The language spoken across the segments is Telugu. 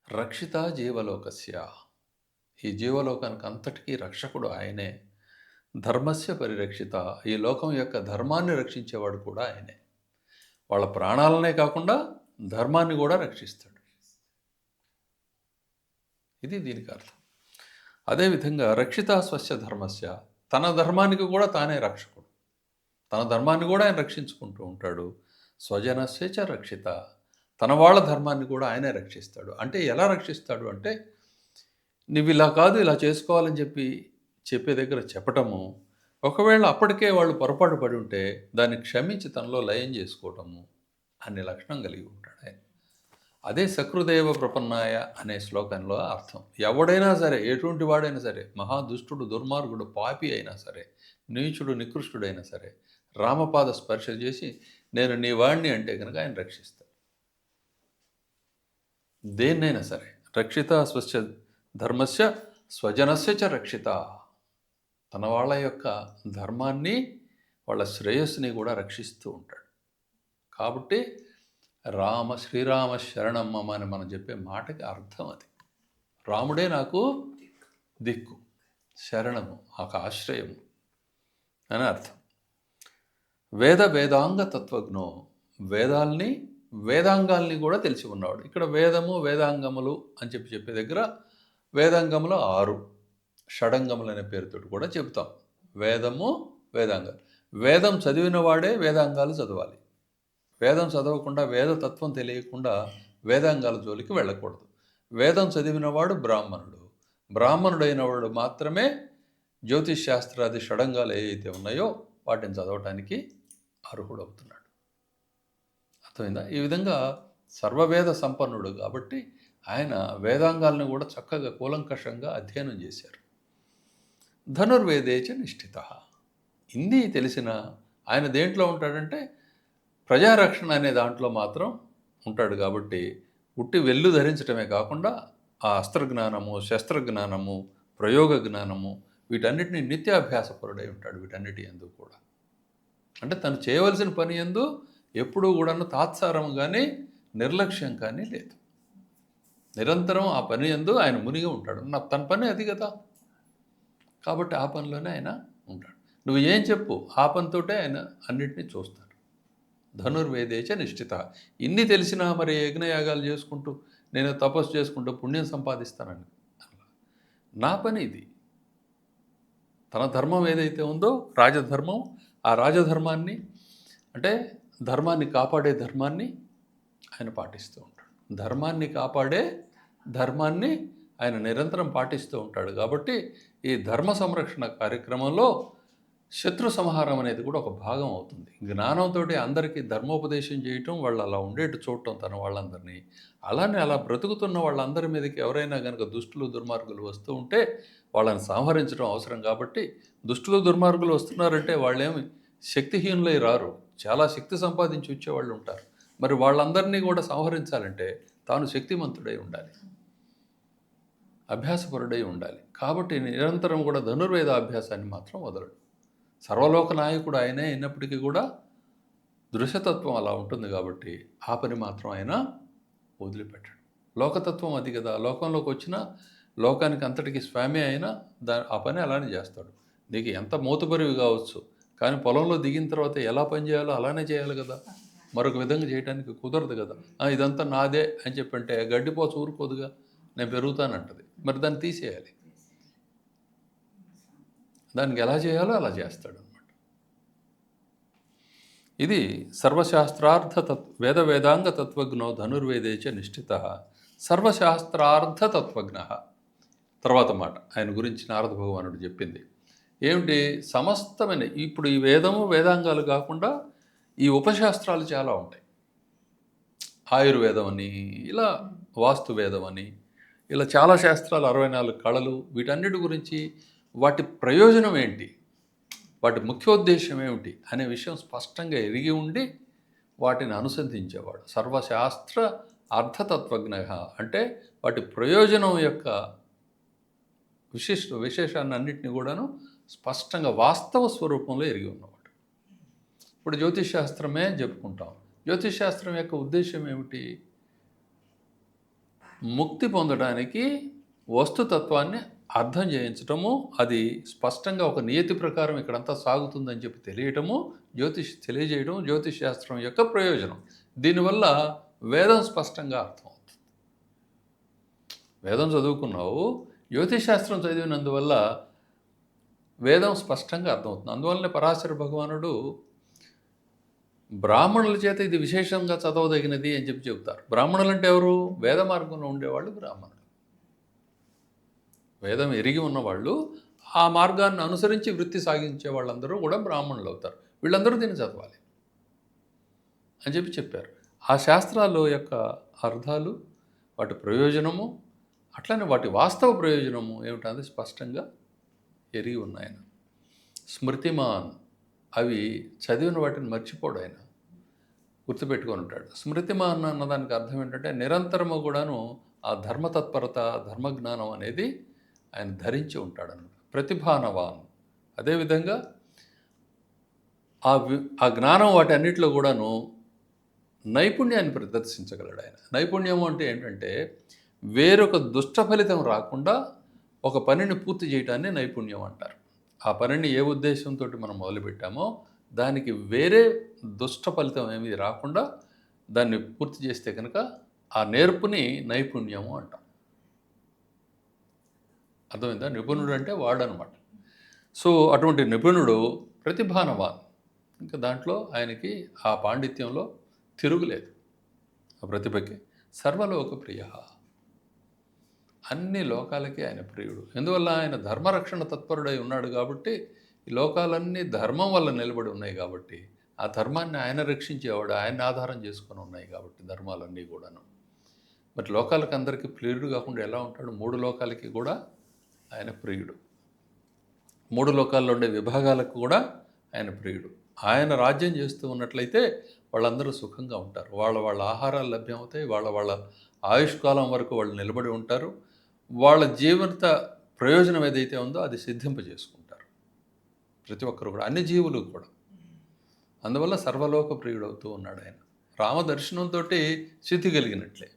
రక్షిత జీవలోకస్య. ఈ జీవలోకానికి అంతటికీ రక్షకుడు ఆయనే. ధర్మస్య పరిరక్షిత. ఈ లోకం యొక్క ధర్మాన్ని రక్షించేవాడు కూడా ఆయనే. వాళ్ళ ప్రాణాలనే కాకుండా ధర్మాన్ని కూడా రక్షిస్తాడు. ఇది దీనికి అర్థం. అదేవిధంగా రక్షిత స్వస్య ధర్మస్య. తన ధర్మానికి కూడా తానే రక్షకుడు. తన ధర్మాన్ని కూడా ఆయన రక్షించుకుంటూ ఉంటాడు. స్వజనస్య చ రక్షిత. తన వాళ్ళ ధర్మాన్ని కూడా ఆయనే రక్షిస్తాడు. అంటే ఎలా రక్షిస్తాడు అంటే, నువ్వు ఇలా కాదు ఇలా చేసుకోవాలని చెప్పే దగ్గర చెప్పటము, ఒకవేళ అప్పటికే వాళ్ళు పొరపాటు పడి ఉంటే దాన్ని క్షమించి తనలో లయం చేసుకోవటము అనే లక్షణం కలిగి ఉంటాడు ఆయన. అదే సకృదేవ ప్రపన్నాయ అనే శ్లోకంలో అర్థం. ఎవడైనా సరే, ఎటువంటి వాడైనా సరే, మహాదుష్టుడు, దుర్మార్గుడు, పాపి అయినా సరే, నీచుడు, నికృష్టుడైనా సరే, రామపాద స్పర్శ చేసి నేను నీ వాణ్ణి అంటే కనుక ఆయన రక్షిస్తాడు. దేన్నైనా సరే. రక్షిత స్వస్య ధర్మస్య స్వజనస్య చ రక్షిత. తన వాళ్ళ యొక్క ధర్మాన్ని, వాళ్ళ శ్రేయస్సుని కూడా రక్షిస్తూ ఉంటాడు. కాబట్టి శ్రీరామ శరణం మమ అని మనం చెప్పే మాటకి అర్థం అది. రాముడే నాకు దిక్కు, శరణము, ఒక ఆశ్రయము అని అర్థం. వేదాంగ తత్వజ్ఞో. వేదాల్ని, వేదాంగాల్ని కూడా తెలిసి ఉన్నవాడు. ఇక్కడ వేదము, వేదాంగములు అని చెప్పే దగ్గర వేదాంగములు 6, షడంగములు అనే పేరుతో కూడా చెబుతాం. వేదము, వేదాంగాలు. వేదం చదివిన వాడే వేదాంగాలు చదవాలి. వేదం చదవకుండా, వేదతత్వం తెలియకుండా వేదాంగాల జోలికి వెళ్ళకూడదు. వేదం చదివినవాడు బ్రాహ్మణుడు. బ్రాహ్మణుడైన వాడు మాత్రమే జ్యోతిష్ శాస్త్రాది షడంగాలు ఏవైతే ఉన్నాయో వాటిని చదవటానికి అర్హుడవుతున్నాడు. అర్థమైందా? ఈ విధంగా సర్వవేద సంపన్నుడు కాబట్టి ఆయన వేదాంగాలను కూడా చక్కగా కూలంకషంగా అధ్యయనం చేశారు. ధనుర్వేదేచ నిష్ఠిత. ఇన్ని తెలిసిన ఆయన దేంట్లో ఉంటాడంటే ప్రజారక్షణ అనే దాంట్లో మాత్రం ఉంటాడు. కాబట్టి ఉట్టి వెళ్ళు ధరించడమే కాకుండా ఆ అస్త్రజ్ఞానము, శస్త్రజ్ఞానము, ప్రయోగ జ్ఞానము, వీటన్నిటిని నిత్యాభ్యాసపరుడై ఉంటాడు. వీటన్నిటి యందు కూడా అంటే తను చేయవలసిన పని యందు ఎప్పుడూ కూడాను తాత్సారం కానీ నిర్లక్ష్యం కానీ లేదు. నిరంతరం ఆ పని యందు ఆయన మునిగి ఉంటాడు. తన పని అది కదా. కాబట్టి ఆ పనిలోనే ఆయన ఉంటాడు. నువ్వు ఏం చెప్పు, ఆ పనితోటే ఆయన అన్నిటినీ చూస్తాడు. ధనుర్వేదేచ నిష్ఠిత. ఇన్ని తెలిసినా మరి యజ్ఞయాగాలు చేసుకుంటూ, నేను తపస్సు చేసుకుంటూ పుణ్యం సంపాదిస్తానని నా పని ఇది. తన ధర్మం ఏదైతే ఉందో రాజధర్మం, ఆ రాజధర్మాన్ని అంటే ధర్మాన్ని కాపాడే ధర్మాన్ని ఆయన పాటిస్తూ ఉంటాడు. ధర్మాన్ని కాపాడే ధర్మాన్ని ఆయన నిరంతరం పాటిస్తూ ఉంటాడు. కాబట్టి ఈ ధర్మ సంరక్షణ కార్యక్రమంలో శత్రు సంహారం అనేది కూడా ఒక భాగం అవుతుంది. జ్ఞానంతో అందరికీ ధర్మోపదేశం చేయటం, వాళ్ళు అలా ఉండేట్టు చూడటం తన వాళ్ళందరినీ. అలానే అలా బ్రతుకుతున్న వాళ్ళందరి మీదకి ఎవరైనా కనుక దుష్టులు, దుర్మార్గులు వస్తూ ఉంటే వాళ్ళని సంహరించడం అవసరం. కాబట్టి దుష్టులు, దుర్మార్గులు వస్తున్నారంటే వాళ్ళేమి శక్తిహీనులై రారు. చాలా శక్తి సంపాదించి వచ్చేవాళ్ళు ఉంటారు. మరి వాళ్ళందరినీ కూడా సంహరించాలంటే తాను శక్తిమంతుడై ఉండాలి, అభ్యాసపరుడై ఉండాలి. కాబట్టి నిరంతరం కూడా ధనుర్వేద అభ్యాసాన్ని మాత్రం వదలడు. సర్వలోక నాయకుడు ఆయనే అయినప్పటికీ కూడా దృశ్యతత్వం అలా ఉంటుంది కాబట్టి ఆ పని మాత్రం ఆయన వదిలిపెట్టాడు. లోకతత్వం అది కదా. లోకంలోకి వచ్చిన లోకానికి అంతటికి స్వామి అయినా ఆ పని అలానే చేస్తాడు. నీకు ఎంత మోతుబరివి కావచ్చు, కానీ పొలంలో దిగిన తర్వాత ఎలా పని చేయాలో అలానే చేయాలి కదా. మరొక విధంగా చేయడానికి కుదరదు కదా. ఇదంతా నాదే అని చెప్పంటే గడ్డిపోచ ఊరుకోదుగా, నేను పెరుగుతానంటది. మరి దాన్ని తీసేయాలి. దానికి ఎలా చేయాలో అలా చేస్తాడు అనమాట. ఇది సర్వశాస్త్రార్థ వేద వేదాంగ తత్వజ్ఞో ధనుర్వేదేచ నిష్ఠిత సర్వశాస్త్రార్థ తత్వజ్ఞ. తర్వాత మాట ఆయన గురించి నారద భగవానుడు చెప్పింది ఏమిటి? సమస్తమైన ఇప్పుడు ఈ వేదము, వేదాంగాలు కాకుండా ఈ ఉపశాస్త్రాలు చాలా ఉంటాయి. ఆయుర్వేదం అని, ఇలా వాస్తు వేదం అని, ఇలా చాలా శాస్త్రాలు, 64 కళలు, వీటన్నిటి గురించి వాటి ప్రయోజనం ఏంటి, వాటి ముఖ్యోద్దేశం ఏమిటి అనే విషయం స్పష్టంగా ఎరిగి ఉండి వాటిని అనుసంధించేవాడు. సర్వశాస్త్ర అర్థతత్వజ్ఞ అంటే వాటి ప్రయోజనం యొక్క విశేషాన్ని అన్నింటినీ కూడాను స్పష్టంగా వాస్తవ స్వరూపంలో ఎరిగి ఉన్నవాడు. ఇప్పుడు జ్యోతిష్ శాస్త్రమే చెప్పుకుంటాం. జ్యోతిష్ శాస్త్రం యొక్క ఉద్దేశం ఏమిటి? ముక్తి పొందడానికి వస్తుతత్వాన్ని అర్థం చేయించటము, అది స్పష్టంగా ఒక నియతి ప్రకారం ఇక్కడంతా సాగుతుందని చెప్పి తెలియటము, తెలియజేయడం జ్యోతిష్ శాస్త్రం యొక్క ప్రయోజనం. దీనివల్ల వేదం స్పష్టంగా అర్థమవుతుంది. వేదం చదువుకున్నావు, జ్యోతిష్ శాస్త్రం చదివినందువల్ల వేదం స్పష్టంగా అర్థమవుతుంది. అందువల్లనే పరాశర భగవానుడు బ్రాహ్మణుల చేత ఇది విశేషంగా చదవదగినది అని చెప్పి చెబుతారు. బ్రాహ్మణులు అంటే ఎవరు? వేద మార్గంలో ఉండేవాళ్ళు బ్రాహ్మణులు. వేదం ఎరిగి ఉన్నవాళ్ళు, ఆ మార్గాన్ని అనుసరించి వృత్తి సాగించే వాళ్ళందరూ కూడా బ్రాహ్మణులు అవుతారు. వీళ్ళందరూ దీన్ని చదవాలి అని చెప్పి చెప్పారు. ఆ శాస్త్రాల యొక్క అర్థాలు, వాటి ప్రయోజనము, అట్లనే వాటి వాస్తవ ప్రయోజనము ఏమిటంటే స్పష్టంగా ఎరిగి ఉన్నాయన. స్మృతిమాన్, అవి చదివిన వాటిని మర్చిపోడు ఆయన, గుర్తుపెట్టుకొని ఉంటాడు. స్మృతిమాన్ అన్నదానికి అర్థం ఏంటంటే నిరంతరము కూడాను ఆ ధర్మతత్పరత, ధర్మజ్ఞానం అనేది ఆయన ధరించి ఉంటాడన్నమాట. ప్రతిభానవాన్, అదేవిధంగా ఆ జ్ఞానం వాటి అన్నిటిలో కూడాను నైపుణ్యాన్ని ప్రదర్శించగలడు ఆయన. నైపుణ్యము అంటే ఏంటంటే వేరొక దుష్ట ఫలితం రాకుండా ఒక పనిని పూర్తి చేయటాన్ని నైపుణ్యం అంటారు. ఆ పనిని ఏ ఉద్దేశంతో మనం మొదలుపెట్టామో దానికి వేరే దుష్ట ఫలితం ఏమీ రాకుండా దాన్ని పూర్తి చేస్తే కనుక ఆ నేర్పుని నైపుణ్యము అంటాం. అర్థమైందా? నిపుణుడు అంటే వాడనమాట. సో అటువంటి నిపుణుడు ప్రతిభానవాన్. ఇంకా దాంట్లో ఆయనకి ఆ పాండిత్యంలో తిరుగులేదు, ఆ ప్రతిభకి. సర్వలోక ప్రియ, అన్ని లోకాలకి ఆయన ప్రియుడు. ఎందువల్ల ఆయన ధర్మరక్షణ తత్పరుడై ఉన్నాడు కాబట్టి, ఈ లోకాలన్నీ ధర్మం వల్ల నిలబడి ఉన్నాయి కాబట్టి, ఆ ధర్మాన్ని ఆయన రక్షించేవాడు, ఆయన ఆధారం చేసుకొని ఉన్నాయి కాబట్టి ధర్మాలన్నీ కూడాను. మరి లోకాలకు అందరికీ ప్రియుడు కాకుండా ఎలా ఉంటాడు? 3 లోకాలకి కూడా ఆయన ప్రియుడు. 3 లోకాల్లో ఉండే విభాగాలకు కూడా ఆయన ప్రియుడు. ఆయన రాజ్యం చేస్తూ ఉన్నట్లయితే వాళ్ళందరూ సుఖంగా ఉంటారు. వాళ్ళ ఆహారాలు లభ్యమవుతాయి, వాళ్ళ ఆయుష్కాలం వరకు వాళ్ళు నిలబడి ఉంటారు. వాళ్ళ జీవిత ప్రయోజనం ఏదైతే ఉందో అది సిద్ధింపజేసుకుంటారు ప్రతి ఒక్కరు కూడా, అన్ని జీవులు కూడా. అందువల్ల సర్వలోక ప్రియుడవుతూ ఉన్నాడు ఆయన. రామదర్శనంతో సిద్ధి కలిగినట్లే.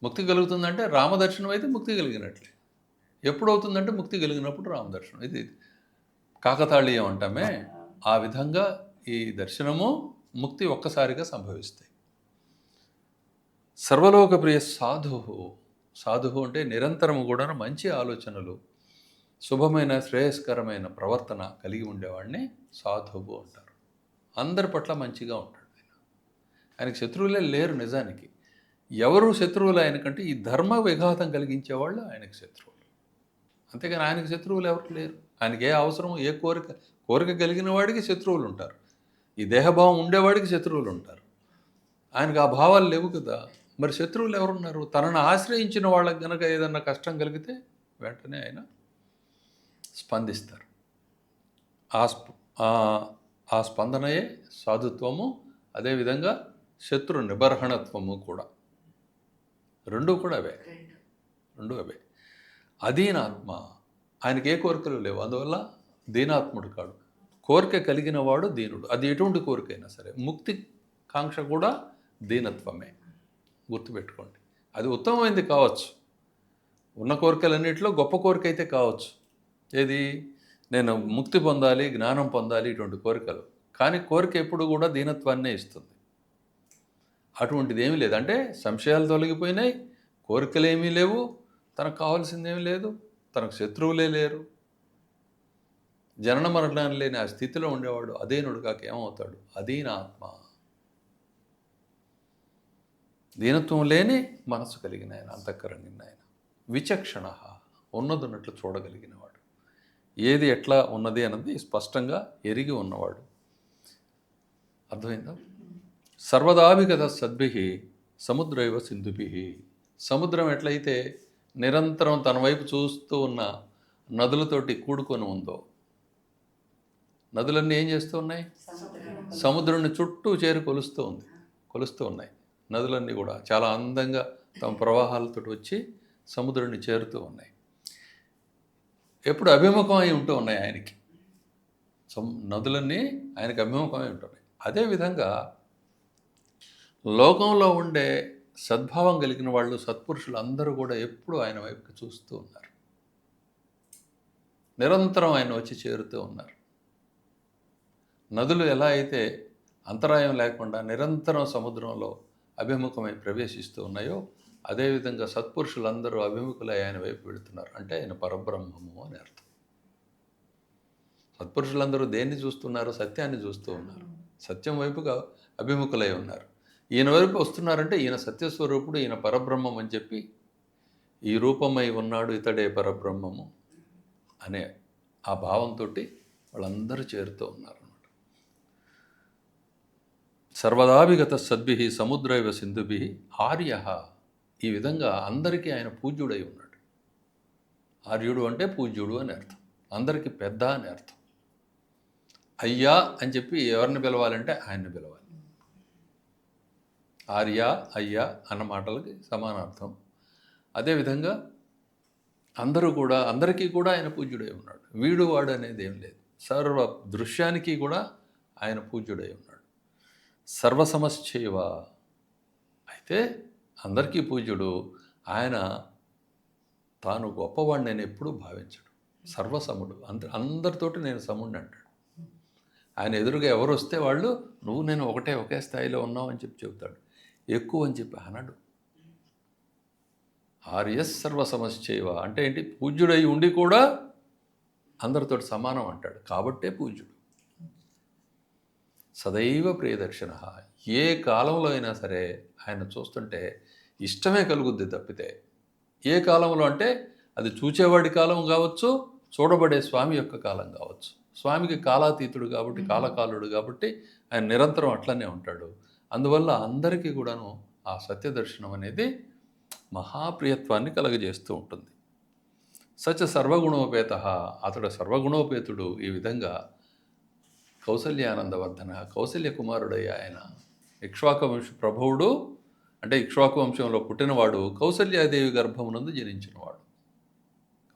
ముక్తి కలుగుతుందంటే రామదర్శనం అయితే ముక్తి కలిగినట్లే. ఎప్పుడు అవుతుందంటే ముక్తి కలిగినప్పుడు రామదర్శనం. ఇది కాకతాళీయం అంటామే, ఆ విధంగా ఈ దర్శనము ముక్తి ఒక్కసారిగా సంభవిస్తాయి. సర్వలోక ప్రియ సాధువు. సాధువు అంటే నిరంతరము కూడా మంచి ఆలోచనలు, శుభమైన శ్రేయస్కరమైన ప్రవర్తన కలిగి ఉండేవాడిని సాధువు అంటారు. అందరి పట్ల మంచిగా ఉంటాడు ఆయన. ఆయనకు శత్రువులే లేరు నిజానికి. ఎవరు శత్రువులు ఆయనకంటే ఈ ధర్మ విఘాతం కలిగించేవాళ్ళు ఆయనకు శత్రువులు. అంతేగాని ఆయనకు శత్రువులు ఎవరు లేరు. ఆయనకి ఏ అవసరం, ఏ కోరిక కలిగిన వాడికి శత్రువులు ఉంటారు. ఈ దేహభావం ఉండేవాడికి శత్రువులు ఉంటారు. ఆయనకు ఆ భావాలు లేవు కదా. మరి శత్రువులు ఎవరున్నారు? తనను ఆశ్రయించిన వాళ్ళకి కనుక ఏదన్నా కష్టం కలిగితే వెంటనే ఆయన స్పందిస్తారు. ఆ స్పందనయే సాధుత్వము. అదేవిధంగా శత్రు నిబర్హణత్వము కూడా. రెండు అవే. అధీనాత్మ, ఆయనకి ఏ కోరికలు లేవు, అందువల్ల దీనాత్ముడు కాడు. కోరిక కలిగిన వాడు దీనుడు. అది ఎటువంటి కోరికైనా సరే. ముక్తి కాంక్ష కూడా దీనత్వమే, గుర్తుపెట్టుకోండి. అది ఉత్తమమైనది కావచ్చు, ఉన్న కోరికలన్నింటిలో గొప్ప కోరిక అయితే కావచ్చు. ఏది? నేను ముక్తి పొందాలి, జ్ఞానం పొందాలి, ఇటువంటి కోరికలు. కానీ కోరిక ఎప్పుడు కూడా దీనత్వాన్నే ఇస్తుంది. అటువంటిది ఏమీ లేదు. అంటే సంశయాలు తొలగిపోయినాయి, కోరికలు ఏమీ లేవు, తనకు కావాల్సిందేమీ లేదు, తనకు శత్రువులే లేరు. జనన మరణాలు లేని ఆ స్థితిలో ఉండేవాడు అధీనుడు కాక ఏమవుతాడు? అధీనాత్మ. దీనత్వం లేని మనసు కలిగిన ఆయన, అంతఃకరణిన ఆయన. విచక్షణ, ఉన్నదున్నట్లు చూడగలిగినవాడు. ఏది ఎట్లా ఉన్నది అన్నది స్పష్టంగా ఎరిగి ఉన్నవాడు. అర్థమైందా? సర్వదాభిగత సద్భి సముద్రైవ సింధుభి. సముద్రం ఎట్లయితే నిరంతరం తన వైపు చూస్తూ ఉన్న నదులతోటి కూడుకొని ఉందో, నదులన్నీ ఏం చేస్తూ ఉన్నాయి? సముద్రాన్ని చుట్టూ చేరి కొలుస్తూ ఉన్నాయి. నదులన్నీ కూడా చాలా అందంగా తమ ప్రవాహాలతో వచ్చి సముద్రాన్ని చేరుతూ ఉన్నాయి. ఎప్పుడు అభిముఖం అయి ఉంటూ ఉన్నాయి ఆయనకి. నదులన్నీ ఆయనకి అభిముఖమై ఉంటున్నాయి. అదేవిధంగా లోకంలో ఉండే సద్భావం కలిగిన వాళ్ళు, సత్పురుషులు అందరూ కూడా ఎప్పుడూ ఆయన వైపుకి చూస్తూ ఉన్నారు. నిరంతరం ఆయన వచ్చి చేరుతూ ఉన్నారు. నదులు ఎలా అయితే అంతరాయం లేకుండా నిరంతరం సముద్రంలో అభిముఖమై ప్రవేశిస్తూ ఉన్నాయో, అదేవిధంగా సత్పురుషులందరూ అభిముఖులై ఆయన వైపు వెళుతున్నారు. అంటే ఆయన పరబ్రహ్మము అని అర్థం. సత్పురుషులందరూ దేన్ని చూస్తున్నారు? సత్యాన్ని చూస్తూ ఉన్నారు. సత్యం వైపుగా అభిముఖులై ఉన్నారు. ఈయన వైపు వస్తున్నారంటే ఈయన సత్యస్వరూపుడు, ఈయన పరబ్రహ్మం అని చెప్పి, ఈ రూపమై ఉన్నాడు ఇతడే పరబ్రహ్మము అనే ఆ భావంతో వాళ్ళందరూ చేరుతూ ఉన్నారు. సర్వదాభిగత సద్భి సముద్రైవ సింధుభి ఆర్య. ఈ విధంగా అందరికీ ఆయన పూజ్యుడై ఉన్నాడు. ఆర్యుడు అంటే పూజ్యుడు అని అర్థం, అందరికీ పెద్ద అని అర్థం. అయ్యా అని చెప్పి ఎవరిని పిలవాలంటే ఆయన్ని పిలవాలి. ఆర్య, అయ్యా అన్న మాటలకి సమానార్థం. అదేవిధంగా అందరూ కూడా, అందరికీ కూడా ఆయన పూజ్యుడై ఉన్నాడు. వీడు వాడు అనేది ఏం లేదు. సర్వ దృశ్యానికి కూడా ఆయన పూజ్యుడై ఉన్నాడు. సర్వసమశ్చైవ, అయితే అందరికీ పూజ్యుడు. ఆయన తాను గొప్పవాడిని నేను ఎప్పుడూ భావించడు. సర్వసముడు, అందరితోటి నేను సముడిని అంటాడు. ఆయన ఎదురుగా ఎవరు వస్తే వాళ్ళు నువ్వు నేను ఒకే స్థాయిలో ఉన్నావు అని చెప్పి చెబుతాడు. ఎక్కువ అని చెప్పి అనడు. ఆర్యస్ సర్వసమశ్చైవ అంటే ఏంటి? పూజ్యుడై ఉండి కూడా అందరితో సమానం అంటాడు, కాబట్టే పూజ్యుడు. సదైవ ప్రియదర్శన, ఏ కాలంలో అయినా సరే ఆయన చూస్తుంటే ఇష్టమే కలుగుద్ది తప్పితే, ఏ కాలంలో అంటే అది చూచేవాడి కాలం కావచ్చు, చూడబడే స్వామి యొక్క కాలం కావచ్చు. స్వామికి కాలాతీతుడు కాబట్టి, కాలకాలుడు కాబట్టి ఆయన నిరంతరం అట్లనే ఉంటాడు. అందువల్ల అందరికీ కూడాను ఆ సత్యదర్శనం అనేది మహాప్రియత్వాన్ని కలగజేస్తూ ఉంటుంది. సచ సర్వగుణోపేత, అతడు సర్వగుణోపేతుడు. ఈ విధంగా కౌసల్యానందవర్ధన, కౌసల్య కుమారుడయ్య ఆయన. ఇక్ష్వాకు వంశ ప్రభువుడు అంటే ఇక్ష్వాకు వంశంలో పుట్టినవాడు, కౌసల్యాదేవి గర్భమునందు జనించినవాడు.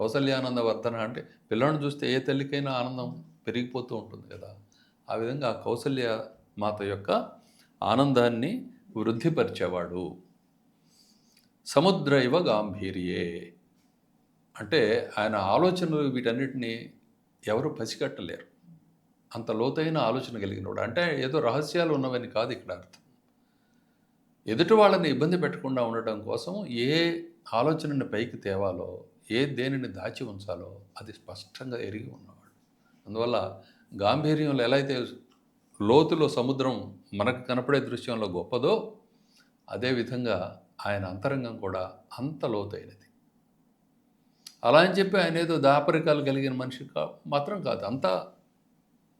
కౌసల్యానందవర్ధన అంటే పిల్లలను చూస్తే ఏ తల్లికైనా ఆనందం పెరిగిపోతూ ఉంటుంది కదా. ఆ విధంగా కౌసల్య మాత యొక్క ఆనందాన్ని వృద్ధిపరిచేవాడు. సముద్రైవ గాంభీర్యే అంటే ఆయన ఆలోచనలు వీటన్నిటినీ ఎవరు పసిగట్టలేరు. అంత లోతైన ఆలోచన కలిగినవాడు. అంటే ఏదో రహస్యాలు ఉన్నవని కాదు ఇక్కడ అర్థం. ఎదుటి వాళ్ళని ఇబ్బంది పెట్టకుండా ఉండటం కోసం ఏ ఆలోచనని పైకి తేవాలో, దేనిని దాచి ఉంచాలో అది స్పష్టంగా ఎరిగి ఉన్నవాడు. అందువల్ల గాంభీర్యంలో ఎలా అయితే లోతులో సముద్రం మనకు కనపడే దృశ్యంలో గొప్పదో, అదేవిధంగా ఆయన అంతరంగం కూడా అంత లోతైనది. అలా అని చెప్పి ఆయన ఏదో దాపరికాలు కలిగిన మనిషి మాత్రం కాదు, అంతా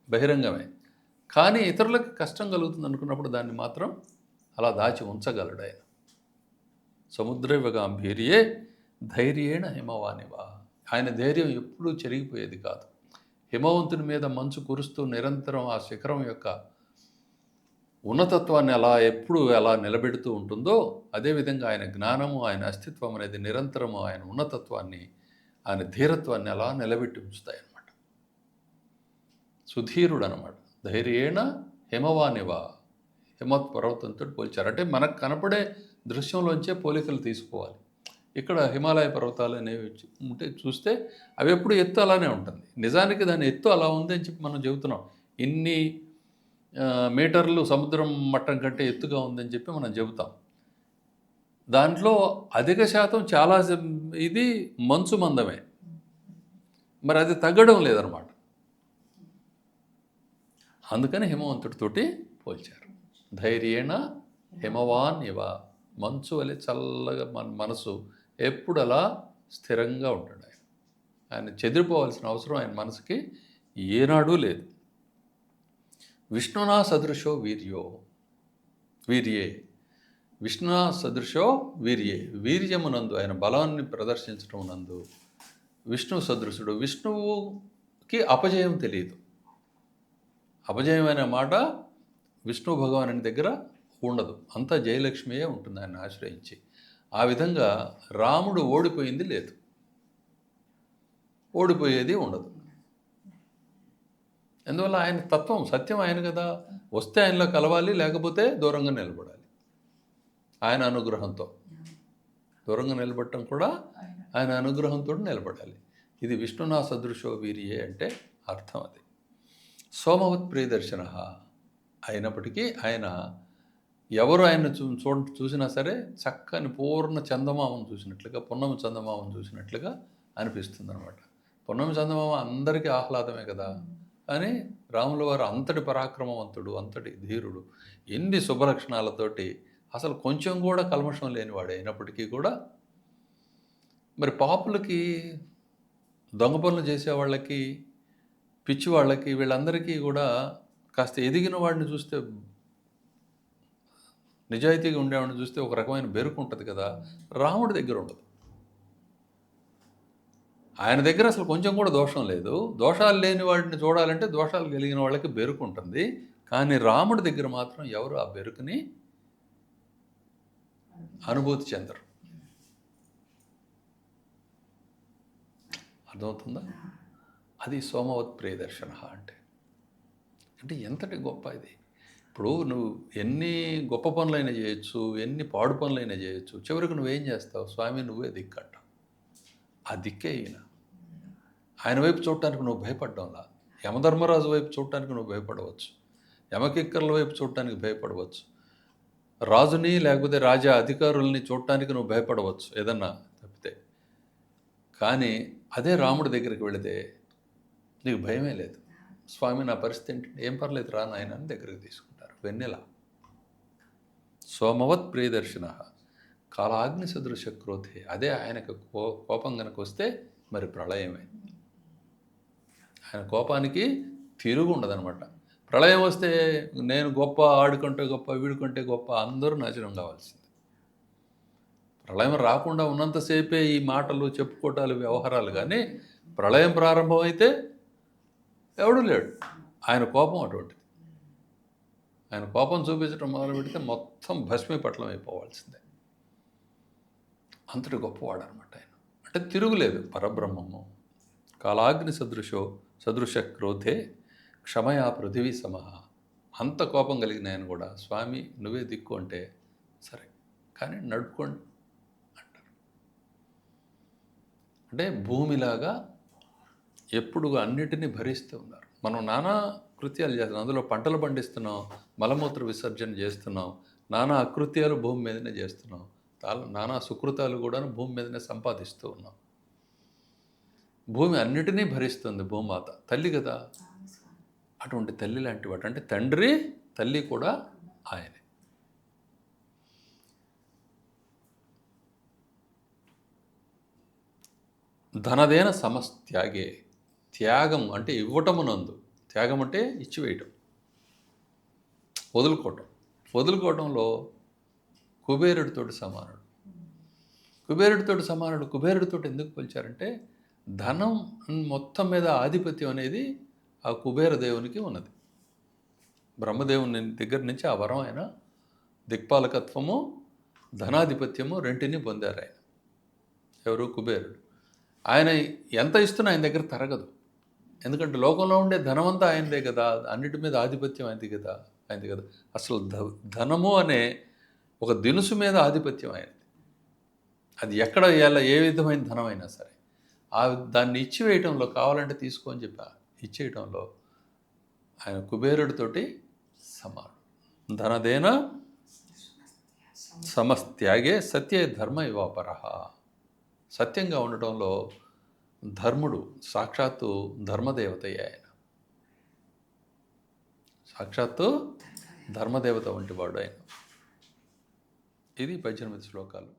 బహిరంగమే. కానీ ఇతరులకు కష్టం కలుగుతుంది అనుకున్నప్పుడు దాన్ని మాత్రం అలా దాచి ఉంచగలడు ఆయన. సముద్రైవ గాంభీర్యే ధైర్యేణ హిమవానివా, ఆయన ధైర్యం ఎప్పుడూ చెరిగిపోయేది కాదు. హిమవంతుని మీద మంచు కురుస్తూ నిరంతరం ఆ శిఖరం యొక్క ఉన్నతత్వాన్ని ఎప్పుడు ఎలా నిలబెడుతూ ఉంటుందో, అదేవిధంగా ఆయన జ్ఞానము, ఆయన అస్తిత్వం అనేది నిరంతరము ఆయన ఉన్నతత్వాన్ని, ఆయన ధీరత్వాన్ని అలా నిలబెట్టి ఉంచుతాయన్నమాట. సుధీరుడు అనమాట. ధైర్యేణ హిమవానివా, హిమత్ పర్వతంతో పోల్చారు. అంటే మనకు కనపడే దృశ్యంలోంచే పోలికలు తీసుకోవాలి. ఇక్కడ హిమాలయ పర్వతాలు అనేవి ఉంటే చూస్తే అవి ఎప్పుడు ఎత్తు అలానే ఉంటుంది. నిజానికి దాని ఎత్తు అలా ఉంది అని చెప్పి మనం చెబుతున్నాం. ఇన్ని మీటర్లు సముద్రం మట్టం కంటే ఎత్తుగా ఉందని చెప్పి మనం చెబుతాం. దాంట్లో అధిక శాతం చాలా ఇది మంచు మందమే, మరి అది తగ్గడం లేదనమాట. అందుకని హిమవంతుడితోటి పోల్చారు. ధైర్యేణ హిమవాన్ ఇవ, మంచు వలె చల్లగా మన మనసు ఎప్పుడు అలా స్థిరంగా ఉంటాడు. ఆయన చెదిరిపోవాల్సిన అవసరం ఆయన మనసుకి ఏనాడూ లేదు. విష్ణునా సదృశో వీర్యే, విష్ణునా సదృశో వీర్యే, వీర్యమునందు ఆయన బలాన్ని ప్రదర్శించడం నందు విష్ణు సదృశుడు. విష్ణువుకి అపజయం తెలియదు. అపజయం అనే మాట విష్ణు భగవానుని దగ్గర ఉండదు. అంతా జయలక్ష్మియే ఉంటుంది ఆయన ఆశ్రయించి. ఆ విధంగా రాముడు ఓడిపోయింది లేదు, ఓడిపోయేది ఉండదు. అందువల్ల ఆయన తత్వం సత్యం ఆయన కదా. వస్తే ఆయనలో కలవాలి, లేకపోతే దూరంగా నిలబడాలి. ఆయన అనుగ్రహంతో. దూరంగా నిలబడటం కూడా ఆయన అనుగ్రహంతో నిలబడాలి. ఇది విష్ణునా సదృశో వీర్యే అంటే అర్థం అది. సోమవత్ ప్రియదర్శన అయినప్పటికీ ఆయన ఎవరు ఆయన చూసినా సరే చక్కని పూర్ణ చందమామను చూసినట్లుగా, పున్నమి చందమామను చూసినట్లుగా అనిపిస్తుంది అనమాట. పున్నమి చందమామ అందరికీ ఆహ్లాదమే కదా. కానీ రాముల వారు అంతటి పరాక్రమవంతుడు, అంతటి ధీరుడు, ఎన్ని శుభలక్షణాలతోటి అసలు కొంచెం కూడా కల్మషం లేనివాడు అయినప్పటికీ కూడా మరి పాపులకి, దొంగ పనులు చేసేవాళ్ళకి, పిచ్చి వాళ్ళకి, వీళ్ళందరికీ కూడా కాస్త ఎదిగిన వాడిని చూస్తే, నిజాయితీగా ఉండేవాడిని చూస్తే ఒక రకమైన బెరుకు ఉంటుంది కదా. రాముడి దగ్గర ఉండదు. ఆయన దగ్గర అసలు కొంచెం కూడా దోషం లేదు. దోషాలు లేని వాడిని చూడాలంటే దోషాలు కలిగిన వాళ్ళకి బెరుకు ఉంటుంది. కానీ రాముడి దగ్గర మాత్రం ఎవరు ఆ బెరుకుని అనుభూతి చెందరు. అర్థమవుతుందా? అది సోమవత్ ప్రియదర్శన అంటే. అంటే ఎంతటి గొప్ప ఇది. ఇప్పుడు నువ్వు ఎన్ని గొప్ప పనులైనా చేయొచ్చు, ఎన్ని పాడు పనులైనా చేయొచ్చు, చివరికి నువ్వేం చేస్తావు? స్వామి నువ్వే దిక్కంట. ఆ దిక్కే ఈయన. ఆయన వైపు చూడటానికి నువ్వు భయపడ్డంలా. యమధర్మరాజు వైపు చూడటానికి నువ్వు భయపడవచ్చు, యమకిక్కర్ల వైపు చూడటానికి భయపడవచ్చు, రాజుని లేకపోతే రాజా అధికారుల్ని చూడటానికి నువ్వు భయపడవచ్చు ఏదన్నా తప్పితే. కానీ అదే రాముడి దగ్గరికి వెళితే నీకు భయమే లేదు. స్వామి నా పరిస్థితి ఏంటి? ఏం పర్లేదు రా నాయన అని దగ్గరికి తీసుకుంటారు. వెన్నెల. సోమవత్ ప్రియదర్శన కాలాగ్ని సదృశ క్రోధే. అదే ఆయనకు కోపం కనుక వస్తే మరి ప్రళయమే. ఆయన కోపానికి తిరుగు ఉండదనమాట. ప్రళయం వస్తే నేను గొప్ప, ఆడుకుంటే గొప్ప, వీడుకుంటే గొప్ప, అందరూ నాశనం కావాల్సింది. ప్రళయం రాకుండా ఉన్నంతసేపే ఈ మాటలు, చెప్పుకోవటాలు, వ్యవహారాలు. కానీ ప్రళయం ప్రారంభమైతే ఎవడూ లేడు. ఆయన కోపం అటువంటిది. ఆయన కోపం చూపించడం మొదలు పెడితే మొత్తం భస్మీపట్లం అయిపోవాల్సిందే. అంతటి గొప్పవాడు అనమాట ఆయన. అంటే తిరుగులేదు పరబ్రహ్మము. కాలాగ్ని సదృశ క్రోధే క్షమయా పృథివీ సమహ. అంత కోపం కలిగిన ఆయన కూడా స్వామి నువ్వే దిక్కు అంటే సరే కానీ నడుపుకోండి అంటారు. అంటే భూమిలాగా ఎప్పుడు అన్నిటినీ భరిస్తూ ఉన్నారు. మనం నానా కృత్యాలు చేస్తున్నాం, అందులో పంటలు పండిస్తున్నాం, మలమూత్ర విసర్జన చేస్తున్నాం, నానా అకృత్యాలు భూమి మీదనే చేస్తున్నాం, నానా సుకృతాలు కూడా భూమి మీదనే సంపాదిస్తూ ఉన్నాం. భూమి అన్నిటినీ భరిస్తుంది భూమాత, తల్లి కదా. అటువంటి తల్లి లాంటి వాడు అంటే తండ్రి తల్లి కూడా ఆయనే. ధనదేన సమస్త్యాగే. త్యాగం అంటే ఇవ్వటమునందు, త్యాగం అంటే ఇచ్చివేయటం, వదులుకోవటంలో కుబేరుడితోటి సమానుడు. కుబేరుడితోటి ఎందుకు పోల్చారంటే ధనం మొత్తం మీద ఆధిపత్యం అనేది ఆ కుబేర దేవునికి ఉన్నది. బ్రహ్మదేవుని దగ్గర నుంచి ఆ వరం ఆయన దిక్పాలకత్వము, ధనాధిపత్యము రెంటిని పొందారు ఆయన. ఎవరు? కుబేరుడు. ఆయన ఎంత ఇస్తున్నా ఆయన దగ్గర తరగదు. ఎందుకంటే లోకంలో ఉండే ధనమంతా ఆయనదే కదా, అన్నిటి మీద ఆధిపత్యం ఆయనది కదా. అసలు ధనము అనే ఒక దినుసు మీద ఆధిపత్యం ఆయనది. అది ఎక్కడ ఏ విధమైన ధనమైనా సరే దాన్ని ఇచ్చివేయటంలో, కావాలంటే తీసుకో అని చెప్పి ఇచ్చేయటంలో ఆయన కుబేరుడితోటి సమానం. ధనదేన సమస్త్యాగే సత్యే ధర్మ ఇవాపర. సత్యంగా ఉండటంలో ధర్ముడు సాక్షాత్తు ధర్మదేవతయ్య ఆయన. సాక్షాత్తు ధర్మదేవత వంటి వాడు ఆయన. ఇది 18 శ్లోకాలు.